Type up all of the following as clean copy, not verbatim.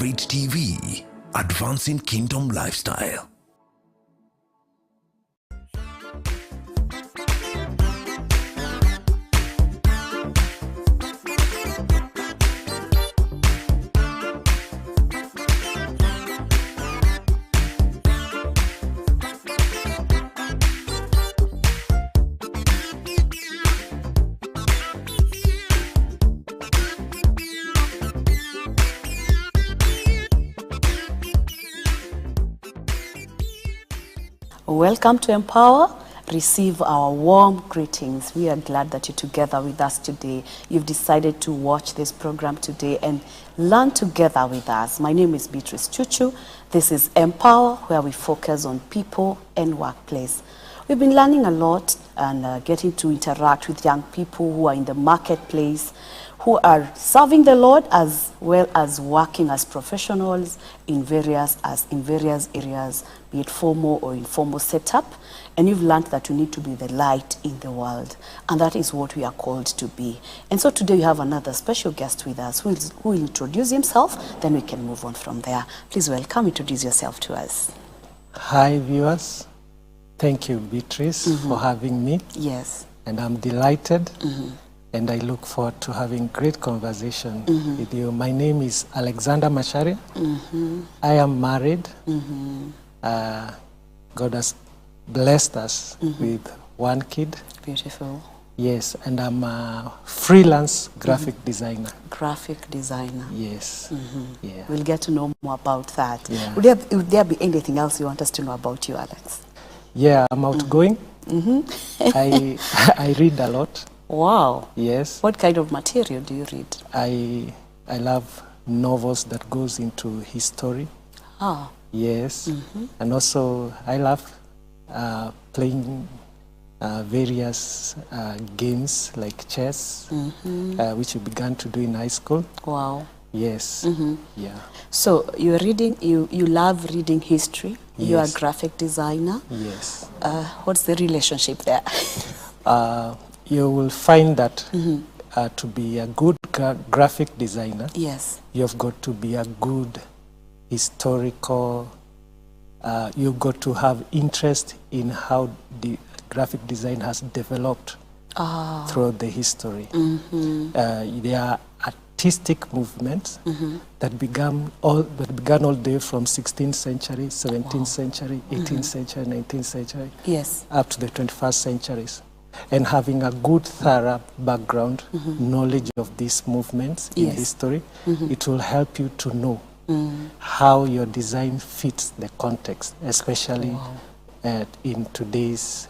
Elevate TV, advancing kingdom lifestyle. Welcome to Empower. Receive our warm greetings. We are glad that you're together with us today. You've decided to watch this program today and learn together with us. My name is Beatrice Chuchu. This is Empower, where we focus on people and workplace. We've been learning a lot and getting to interact with young people who are in the marketplace, who are serving the Lord as well as working as professionals in various areas, be it formal or informal setup. And you've learned that you need to be the light in the world. And that is what we are called to be. And so today we have another special guest with us who will introduce himself, then we can move on from there. Please welcome, introduce yourself to us. Hi viewers, thank you Beatrice for having me. Yes. And I'm delighted. And I look forward to having great conversation with you. My name is Alexander Macharia. I am married. God has blessed us with one kid. Beautiful. Yes, and I'm a freelance graphic designer. Graphic designer. Yes. Yeah. We'll get to know more about that. Yeah. Would there be anything else you want us to know about you, Alex? Yeah, I'm outgoing. I read a lot. Wow. Yes. What kind of material do you read? I love novels that goes into history. Ah. Yes. And also I love playing various games like chess, which we began to do in high school. Wow. Yes. Yeah. So you're reading, you love reading history. Yes. You're a graphic designer. Yes. What's the relationship there? You will find that to be a good graphic designer, Yes. you've got to be a good historical, you've got to have interest in how the graphic design has developed throughout the history. There are artistic movements that began all the way from 16th century, 17th century, 18th century, 19th century, Yes. up to the 21st centuries. And having a good thorough background knowledge of these movements in history, it will help you to know how your design fits the context, especially in today's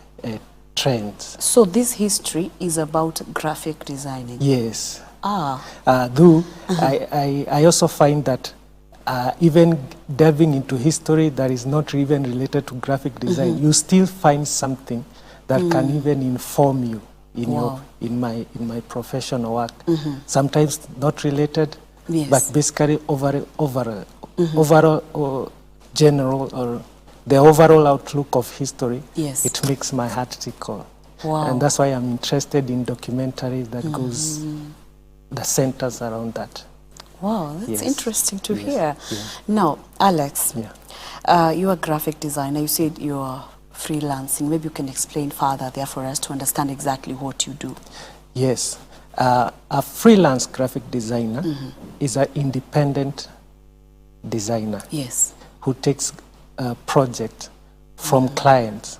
trends. So this history is about graphic designing? Yes. Ah. I also find that even delving into history that is not even related to graphic design, you still find something that can even inform you in my professional work. Sometimes not related, but basically overall general or the overall outlook of history. Yes. It makes my heart tickle. Wow. And that's why I'm interested in documentaries that goes the centers around that. Wow, that's interesting to hear. Yeah. Now, Alex, you're a graphic designer. You said you're freelancing. Maybe you can explain further there for us to understand exactly what you do. Yes. A freelance graphic designer is an independent designer. Yes. Who takes a project from clients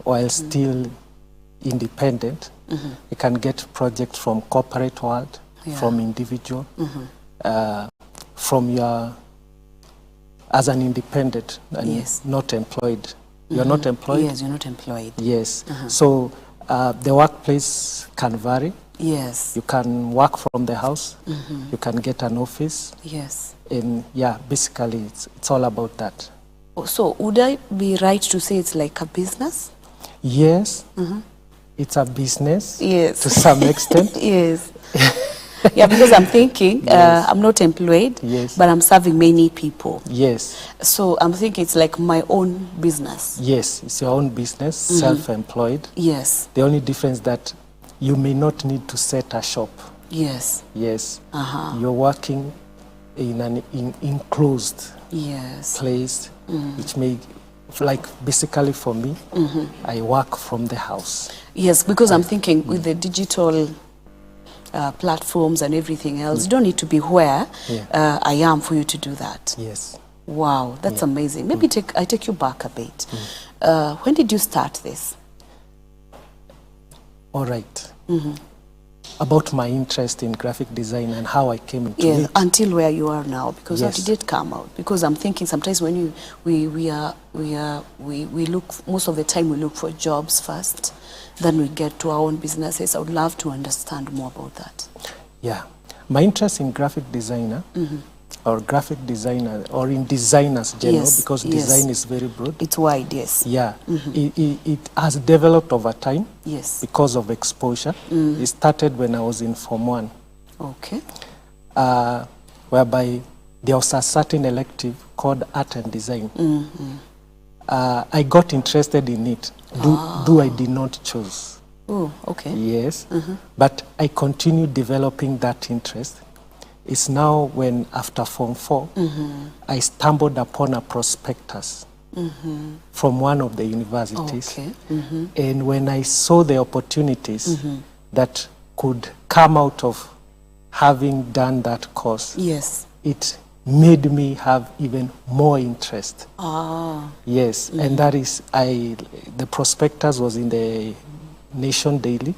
while still independent. You can get projects from corporate world, from individual, from your, as an independent and not employed. You're not employed? Yes, you're not employed. Yes. So the workplace can vary. Yes. You can work from the house. You can get an office. Yes. And yeah, basically it's all about that. So would I be right to say it's like a business? Yes. It's a business. Yes. To some extent. Yes. Yeah, because I'm thinking, I'm not employed, but I'm serving many people. Yes. So I'm thinking it's like my own business. Yes, it's your own business, self-employed. Yes. The only difference that you may not need to set a shop. Yes. Yes. You're working in an enclosed Yes. place, which may, like basically for me, I work from the house. Yes, because I'm thinking with the digital platforms and everything else, you don't need to be where I am for you to do that. Yes. Wow, that's amazing. Maybe I take you back a bit. When did you start this? All right. About my interest in graphic design and how I came into Yes, it. until where you are now, because how Yes. did it come out? Because I'm thinking sometimes when we look, most of the time we look for jobs first, then we get to our own businesses. I would love to understand more about that. Yeah. My interest in graphic designer or in designers general, Yes, because yes. design is very broad. It's wide, yes. Yeah, it has developed over time Yes. because of exposure. It started when I was in Form 1, Okay. whereby there was a certain elective called Art and Design. I got interested in it, though I did not choose. Oh, okay. Yes, but I continued developing that interest. It's now when, after Form 4, I stumbled upon a prospectus from one of the universities. Okay. And when I saw the opportunities that could come out of having done that course, Yes. it made me have even more interest. Yes, and that is, the prospectus was in the Nation Daily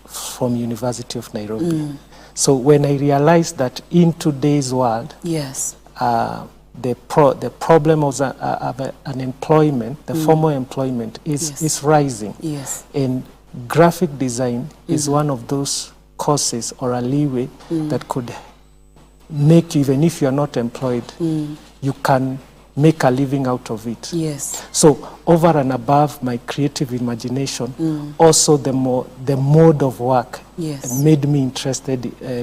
from University of Nairobi. So when I realized that in today's world, Yes. the problem of unemployment, the formal employment is rising. Yes. And graphic design is one of those courses or a leeway that could make you, even if you are not employed, you can make a living out of it. Yes. So over and above my creative imagination, also the mode of work Yes. made me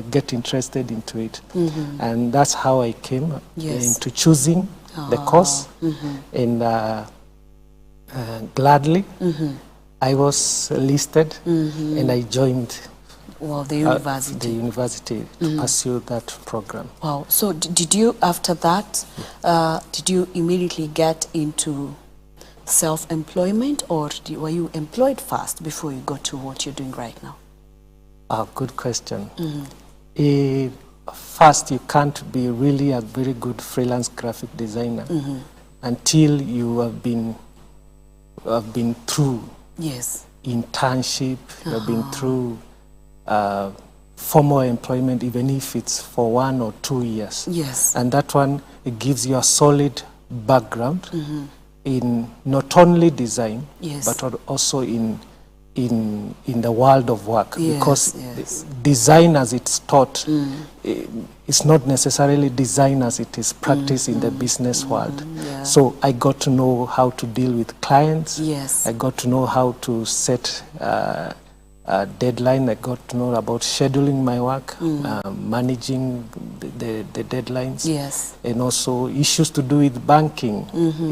get interested into it. And that's how I came Yes. into choosing the course. And gladly, I was listed and I joined Wow, the university. the university to pursue that program. Wow. So did you, after that, did you immediately get into self-employment, or were you employed first before you got to what you're doing right now? Good question. First, you can't be really a very good freelance graphic designer until you have been through Yes. internship, you have been through formal employment, even if it's for 1 or 2 years. Yes. And that one, it gives you a solid background in not only design, Yes. but also in the world of work. Yes, Because yes. design as it's taught, it's not necessarily design as it is practiced in the business world. Yeah. So I got to know how to deal with clients. Yes. I got to know how to set a deadline. I got to know about scheduling my work, managing the deadlines. Yes. And also issues to do with banking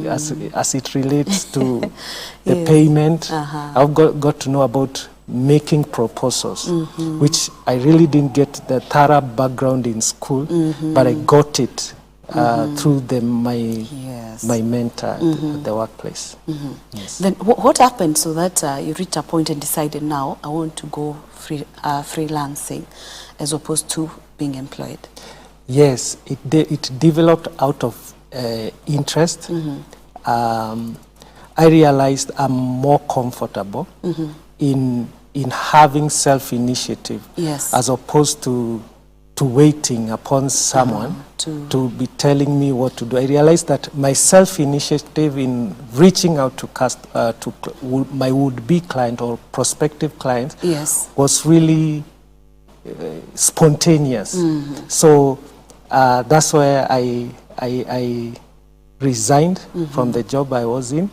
as it relates to the Yes. payment. I've got to know about making proposals, which I really didn't get the thorough background in school, but I got it through my mentor at the workplace. Yes. Then what happened so that you reached a point and decided, now I want to go freelancing as opposed to being employed? Yes, it developed out of interest. I realized I'm more comfortable in having self-initiative, Yes. as opposed to waiting upon someone to be telling me what to do. I realized that my self-initiative in reaching out to my would-be client or prospective client Yes. was really spontaneous. So that's why I resigned from the job I was in,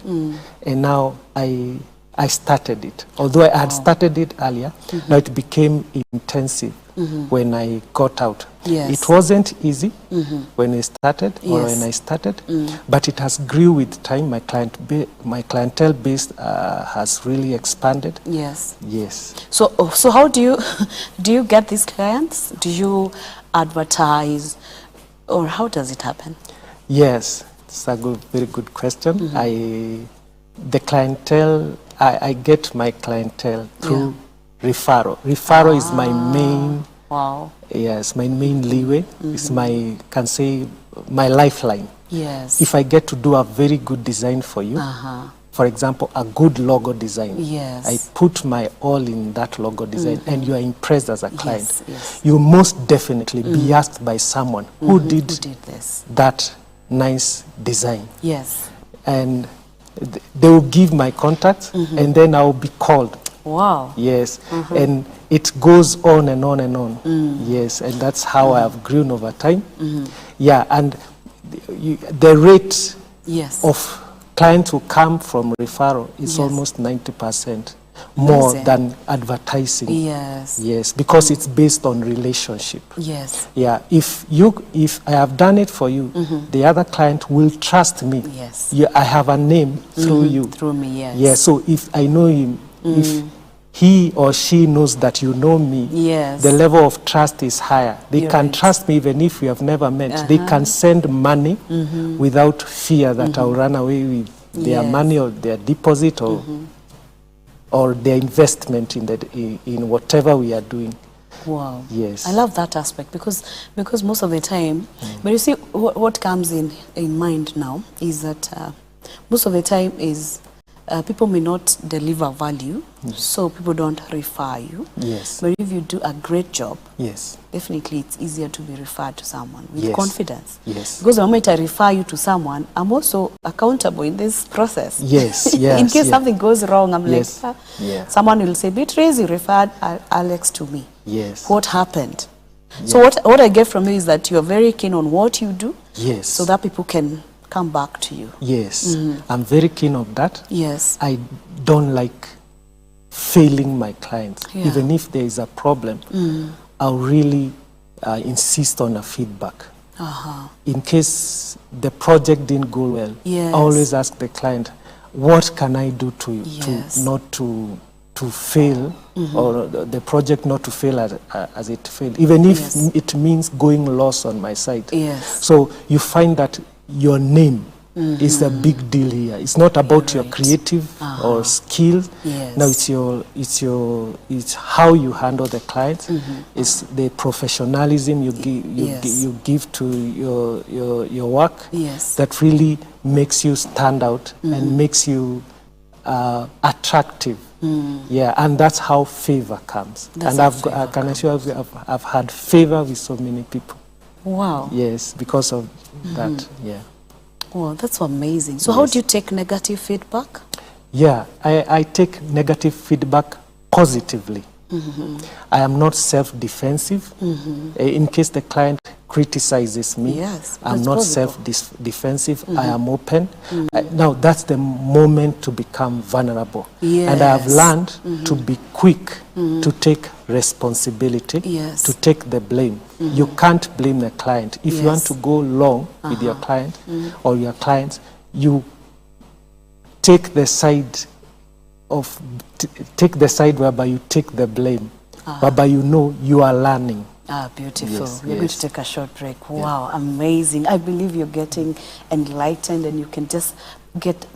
and now I started it. Although I had started it earlier, now it became intensive when I got out. Yes. It wasn't easy when I started, or Yes. when I started, but it has grew with time. My clientele base has really expanded. Yes. Yes. So how do you get these clients? Do you advertise? Or how does it happen? Yes, it's a very good question. The clientele, I get my clientele through referral. Referral is my main, my main leeway. It's my, can say, my lifeline. Yes. If I get to do a very good design for you, for example, a good logo design, I put my all in that logo design, and you are impressed as a client, you most definitely be asked by someone who did this, that nice design. Yes. And they will give my contact, and then I will be called. Wow. Yes. And it goes on and on and on. Yes, and that's how I have grown over time. Yeah, and the rate of clients who come from referral is almost 90% more than advertising. Yes. Yes, because it's based on relationship. Yes. Yeah, if I have done it for you, the other client will trust me. Yes. I have a name through you. Through me, yes. Yeah, so if I know him, if he or she knows that you know me, the level of trust is higher. They can trust me even if we have never met. They can send money without fear that I'll run away with their money or their deposit or their investment in whatever we are doing. Wow. Yes. I love that aspect because most of the time, but you see what comes in mind now is that most of the time is people may not deliver value, so people don't refer you. Yes. But if you do a great job, yes, definitely it's easier to be referred to someone with confidence. Yes. Because the moment I refer you to someone, I'm also accountable in this process. Yes, yes. In case something goes wrong, I'm like, someone will say, Beatrice, you referred Alex to me. Yes. What happened? So what I get from you is that you're very keen on what you do. Yes. So that people can come back to you. Yes. I'm very keen on that. Yes. I don't like failing my clients. Even if there is a problem, I'll really insist on a feedback. In case the project didn't go well, I always ask the client, what can I do to not to fail, or the project not to fail as it failed, even if it means going loss on my side. So you find that your name is a big deal here. It's not about your creative or skills. No, it's how you handle the clients. It's the professionalism you give to your work that really makes you stand out and makes you attractive. Yeah, and that's how favor comes. And I can assure you, I've had favor with so many people. Wow. Yes, because of that. Yeah. Wow, that's amazing. So how do you take negative feedback? Yeah, I take negative feedback positively. I am not self-defensive. In case the client criticizes me, I'm not self-defensive. I am open. Now, that's the moment to become vulnerable. And I have learned to be quick to take responsibility, to take the blame. You can't blame the client. If you want to go long with your client or your clients, you take the side whereby you take the blame, whereby you know you are learning. Beautiful. We're going to take a short break. Wow, amazing. I believe you're getting enlightened, and you can just get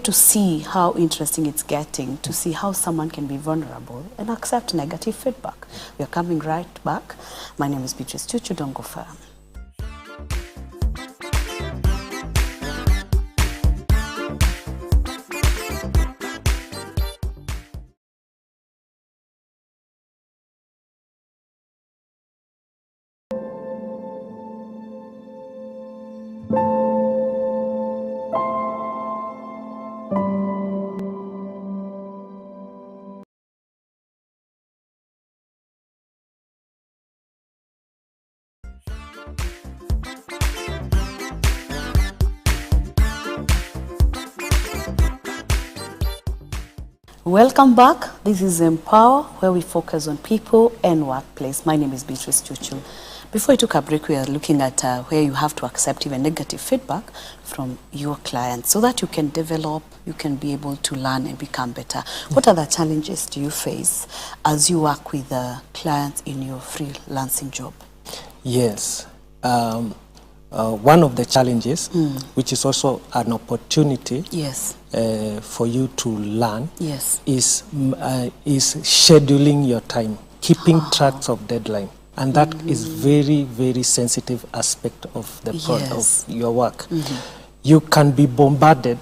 to see how interesting it's getting, to see how someone can be vulnerable and accept negative feedback. We're coming right back. My name is Beatrice. Chuchu, don't go far. Welcome back. This is Empower, where we focus on people and workplace. My name is Beatrice Chuchu. Before we took a break, we are looking at where you have to accept even negative feedback from your clients so that you can develop, you can be able to learn and become better. What other challenges do you face as you work with clients in your freelancing job? Yes. one of the challenges, which is also an opportunity Yes. for you to learn, Yes. is scheduling your time, keeping tracks of deadline. And that is very, very sensitive aspect of the Yes. of your work. You can be bombarded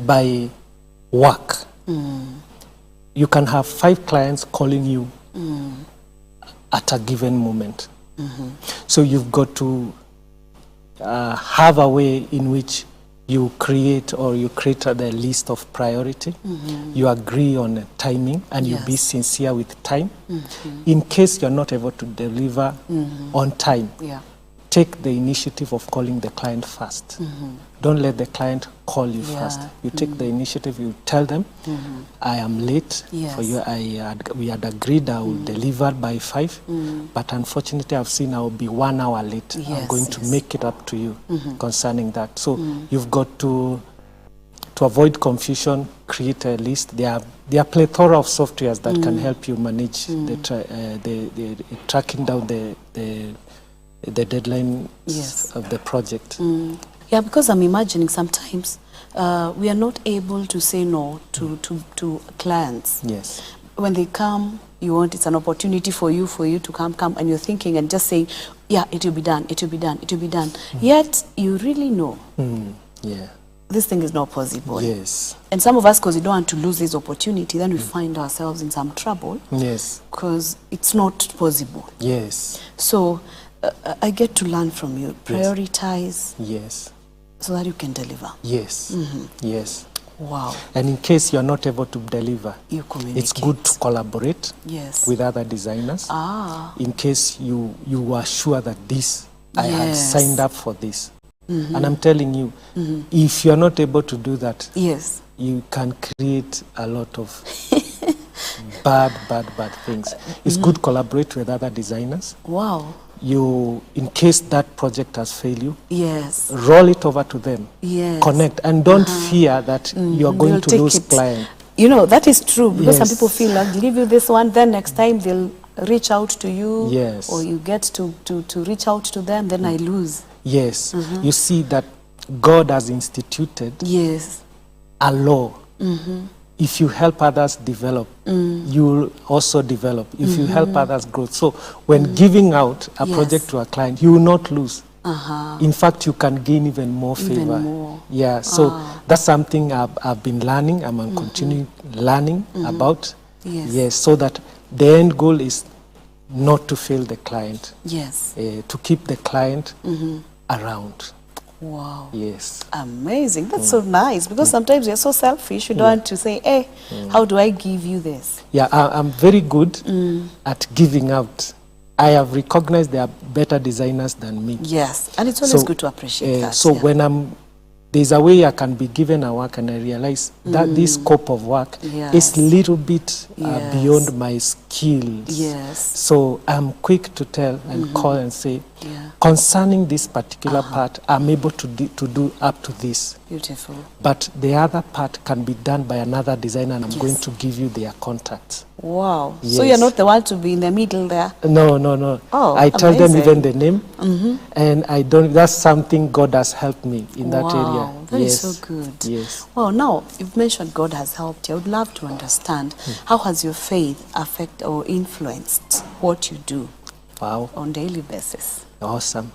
by work. You can have 5 clients calling you at a given moment. So you've got to have a way in which you create the list of priority. You agree on timing, and you be sincere with time. In case you're not able to deliver on time, take the initiative of calling the client first. Don't let the client call you first. You take the initiative, you tell them, I am late for you. We had agreed I will deliver by 5, but unfortunately I've seen I will be 1 hour late. I'm going to make it up to you concerning that. So you've got to avoid confusion, create a list. There are plethora of softwares that can help you manage the tracking down the deadline of the project. Yeah, because I'm imagining sometimes we are not able to say no to clients. Yes. When they come, it's an opportunity for you to come, and you're thinking and just saying, yeah, it will be done, it will be done, it will be done. Yet you really know this thing is not possible. Yes. And some of us, because we don't want to lose this opportunity, then we find ourselves in some trouble. Yes. Because it's not possible. Yes. So I get to learn from you. Prioritize. Yes. So that you can deliver. Yes. Yes. Wow. And in case you're not able to deliver, you communicate. It's good to collaborate with other designers. In case you are sure that I had signed up for this. And I'm telling you, if you're not able to do that, you can create a lot of bad things. It's good to collaborate with other designers. Wow. In case that project has failed you, roll it over to them. Connect, and don't fear that you're going to lose client. You know, that is true, because some people feel like, give you this one, then next time they'll reach out to you, or you get to reach out to them, then I lose. Yes. You see that God has instituted a law. If you help others develop, you will also develop. If you help others grow. So when giving out a project to a client, you will not lose. In fact, you can gain even more favor. Yeah, so that's something I've been learning. I'm continuing learning about. Yes, so that the end goal is not to fail the client. To keep the client around. Wow. Yes. Amazing. That's so nice, because sometimes you're so selfish. You don't want to say, hey, how do I give you this? Yeah, I'm very good at giving out. I have recognized there are better designers than me. Yes, and it's always good to appreciate that. So when there's a way I can be given a work and I realize that this scope of work is a little bit beyond my skills. So I'm quick to tell and call and say, concerning this particular part, I'm able to do up to this. Beautiful. But the other part can be done by another designer, and I'm going to give you their contacts. Wow. So you're not the one to be in the middle there? No. Oh, I tell them even the name, and that's something God has helped me in that area. Wow, that is so good. Yes. Well, now, you've mentioned God has helped you. I would love to understand, how has your faith affected or influenced what you do on a daily basis? Awesome.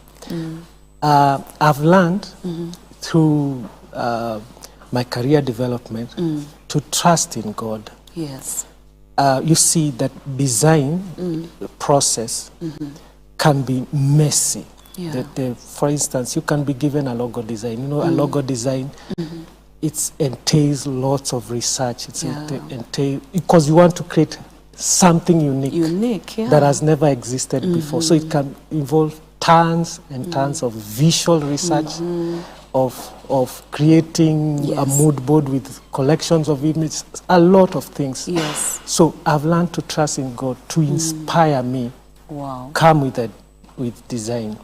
I've learned through my career development to trust in God. Yes. You see that design process can be messy. For instance, you can be given a logo design. You know, a logo design, it entails lots of research. It's because you want to create something unique that has never existed before. So it can involve tons and tons of visual research, of creating a mood board with collections of images, a lot of things. So I've learned to trust in God to inspire me, come with design.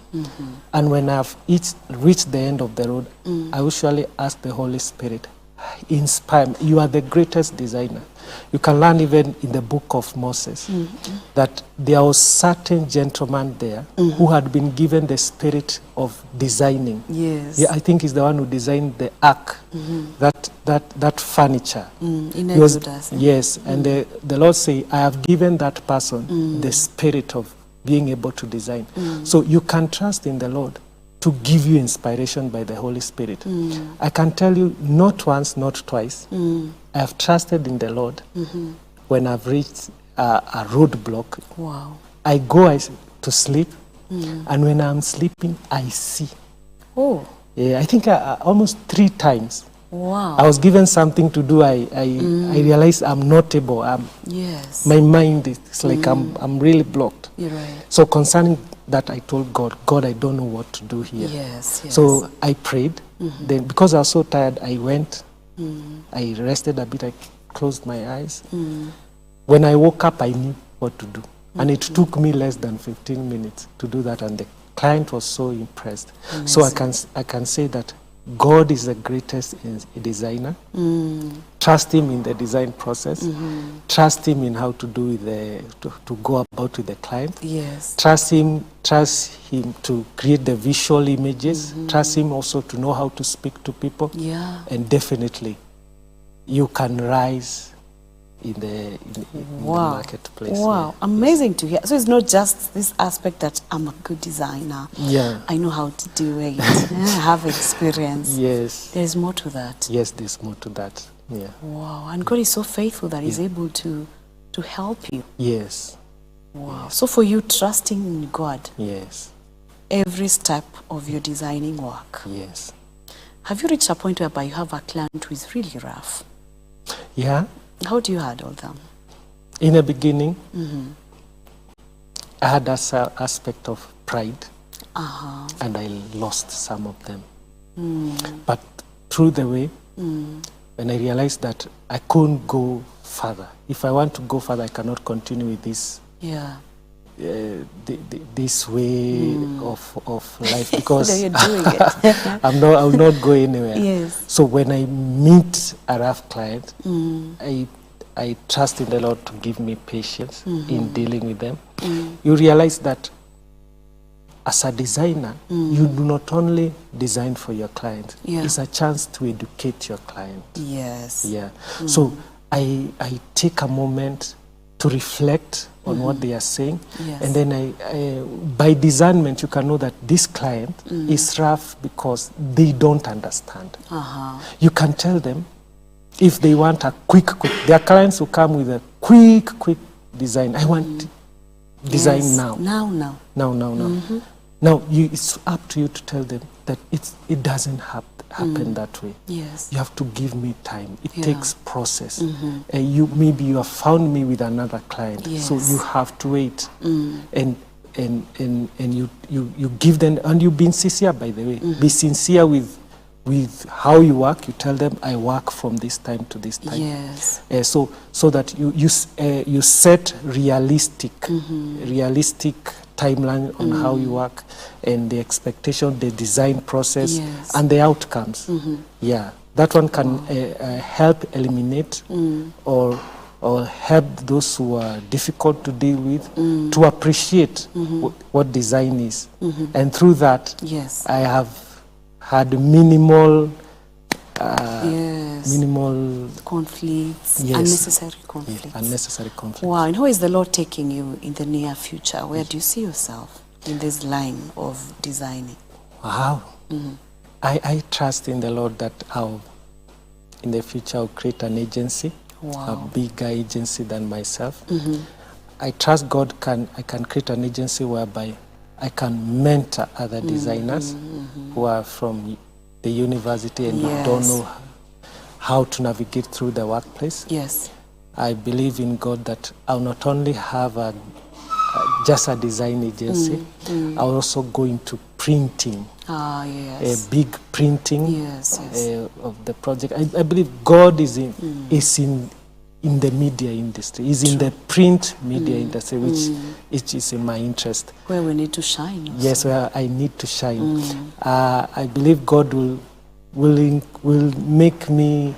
And when I've reached the end of the road, I usually ask the Holy Spirit, inspire me. You are the greatest designer. You can learn even in the book of Moses that there was certain gentleman there who had been given the spirit of designing. Yes. Yeah, I think he's the one who designed the ark, that furniture. In He was- Exodus. yes, and the Lord say, I have given that person the spirit of being able to design. So you can trust in the Lord to give you inspiration by the Holy Spirit. I can tell you, not once, not twice, I have trusted in the Lord when I've reached a roadblock. Wow. I go to sleep, and when I'm sleeping, I see. Oh, Yeah, I think almost 3 times. wow. I was given something to do. I realized I'm not able. Yes. My mind is like I'm really blocked. You're right. So concerning that, I told God, I don't know what to do here. Yes, yes. So I prayed. Then because I was so tired, I went. I rested a bit. I closed my eyes. When I woke up, I knew what to do. And it took me less than 15 minutes to do that. And the client was so impressed. So I can say that God is the greatest designer. Trust him in the design process. Trust him in how to do to go about with the client. Yes. Trust him to create the visual images. Trust him also to know how to speak to people. Yeah. And definitely, you can rise in the marketplace. Wow, amazing to hear. So it's not just this aspect that I'm a good designer. Yeah. I know how to do it. I have experience. Yes. There's more to that. Yes, there's more to that. Yeah. Wow, and God is so faithful that He's able to help you. Yes. Wow. So for you, trusting in God, Yes. every step of your designing work. Yes. Have you reached a point whereby you have a client who is really rough? Yeah. How do you handle them? In the beginning, I had that aspect of pride, and I lost some of them. But through the way, when I realized that I couldn't go further, if I want to go further, I cannot continue with this. Yeah. This way of life, because You're doing it. I will not go anywhere. Yes. So when I meet a rough client, I trust in the Lord to give me patience in dealing with them. You realize that as a designer, you do not only design for your client. Yeah. It's a chance to educate your client. Yes. Yeah. So I take a moment to reflect on what they are saying. Yes. And then by discernment, you can know that this client is rough because they don't understand. You can tell them if they want a quick, there are clients who come with a quick design. I want design Yes. now. Now. Now, it's up to you to tell them that it doesn't happen that way. Yes. You have to give me time. It Yeah. takes process. Maybe you have found me with another client, so Yes. you have to wait. And you give them, and you've been sincere, by the way. Be sincere with how you work. You tell them, I work from this time to this time. Yes. So that you set realistic timeline on how you work, and the expectation, the design process, Yes. and the outcomes. Yeah, that one can help eliminate or help those who are difficult to deal with to appreciate what design is. And through that, Yes. I have had minimal conflicts, Yes. unnecessary conflicts. Yeah, unnecessary conflict. Wow, and how is the Lord taking you in the near future? Where do you see yourself in this line of designing? Wow. I trust in the Lord that in the future I'll create an agency, a bigger agency than myself. I trust God I can create an agency whereby I can mentor other designers who are from the university and don't know how to navigate through the workplace. Yes. I believe in God that I'll not only have just a design agency, I'll also go into printing. Yes. A big printing Yes. of the project. I believe God is in the media industry, is in the print media industry, which is in my interest. Where we need to shine. Also. Yes, where I need to shine. I believe God will make me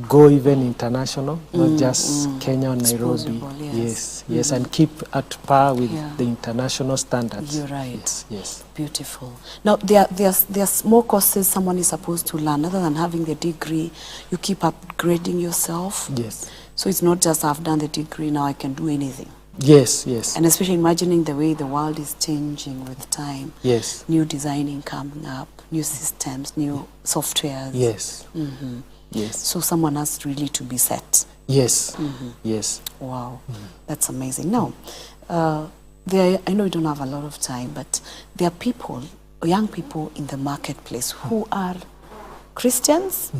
go even international, not just Kenya or Nairobi. Disposable, yes. Yes, and keep at par with Yeah. the international standards. You're right. Yes. Beautiful. Now, there's more courses someone is supposed to learn. Other than having the degree, you keep upgrading yourself. Yes. So it's not just I've done the degree, now I can do anything. Yes, yes. And especially imagining the way the world is changing with time. Yes. New designing coming up, new systems, new softwares. Yes. Mm-hmm. Yes. So someone has really to be set. Yes. Yes. Wow, that's amazing. Now, I know we don't have a lot of time, but there are people, young people in the marketplace who are Christians,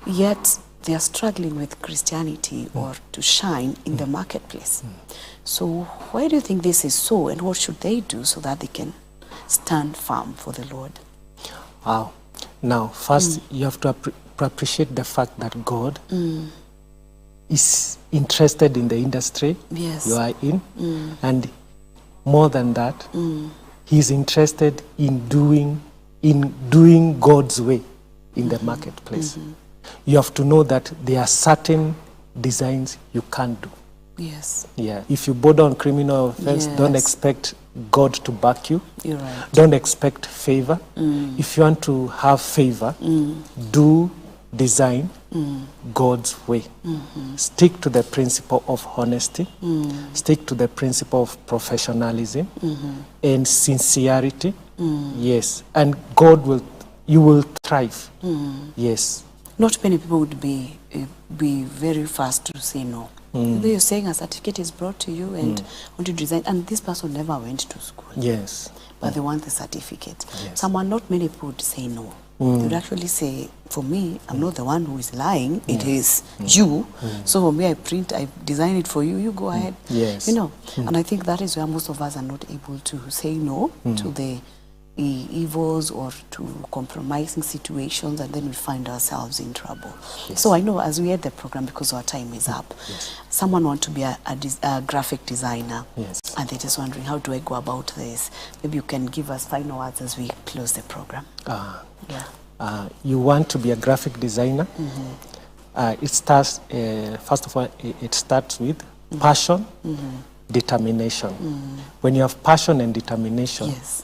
yet they are struggling with Christianity or to shine in the marketplace. So why do you think this is so, and what should they do so that they can stand firm for the Lord? Wow. Now, first, you have to appreciate the fact that God is interested in the industry Yes. you are in, and more than that, He's interested in doing God's way in the marketplace. You have to know that there are certain designs you can't do. Yes, Yeah. If you border on criminal offense, don't Yes. expect God to back you. you're right. Don't expect favor. If you want to have favor, do design God's way. Stick to the principle of honesty. Stick to the principle of professionalism and sincerity. Yes. And you will thrive. Yes. Not many people would be very fast to say no. You're saying a certificate is brought to you and want to design, and this person never went to school. Yes. But they want the certificate. Yes. Not many people would say no. They would actually say, for me, I'm not the one who is lying, it is you. So for me, I design it for you, you go ahead. Yes. You know, and I think that is where most of us are not able to say no to the evils or to compromising situations, and then we find ourselves in trouble. Yes. So I know as we end the program, because our time is up, someone wants to be a graphic designer, Yes. and they're just wondering, how do I go about this? Maybe you can give us final words as we close the program. Yeah. You want to be a graphic designer. It starts, first of all, it starts with passion, determination. When you have passion and determination, Yes.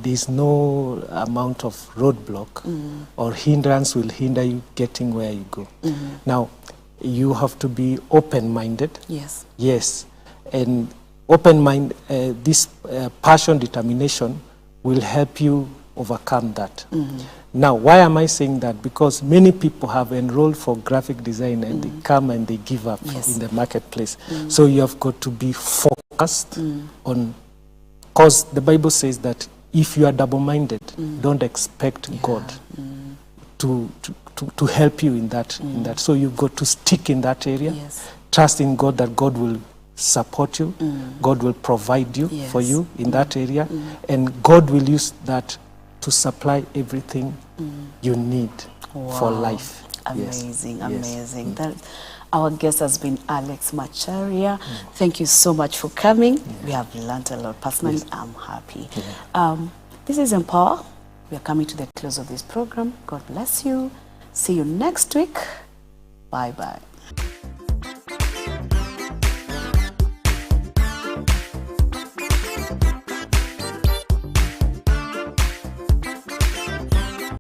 There's no amount of roadblock or hindrance will hinder you getting where you go. Now, you have to be open-minded. Yes. Yes. And this passion, determination will help you overcome that. Now, why am I saying that? Because many people have enrolled for graphic design and they come and they give up Yes. in the marketplace. So you have got to be focused on, because the Bible says that if you are double-minded, don't expect God to help you in that. So you've got to stick in that area. Yes. Trust in God that God will support you. God will provide you Yes. for you in that area. And God will use that to supply everything you need for life. Amazing, Yes. amazing. Our guest has been Alex Macharia. Thank you so much for coming. We have learned a lot. Personally, I'm happy. This is Empower. We are coming to the close of this program. God bless you. See you next week. Bye-bye.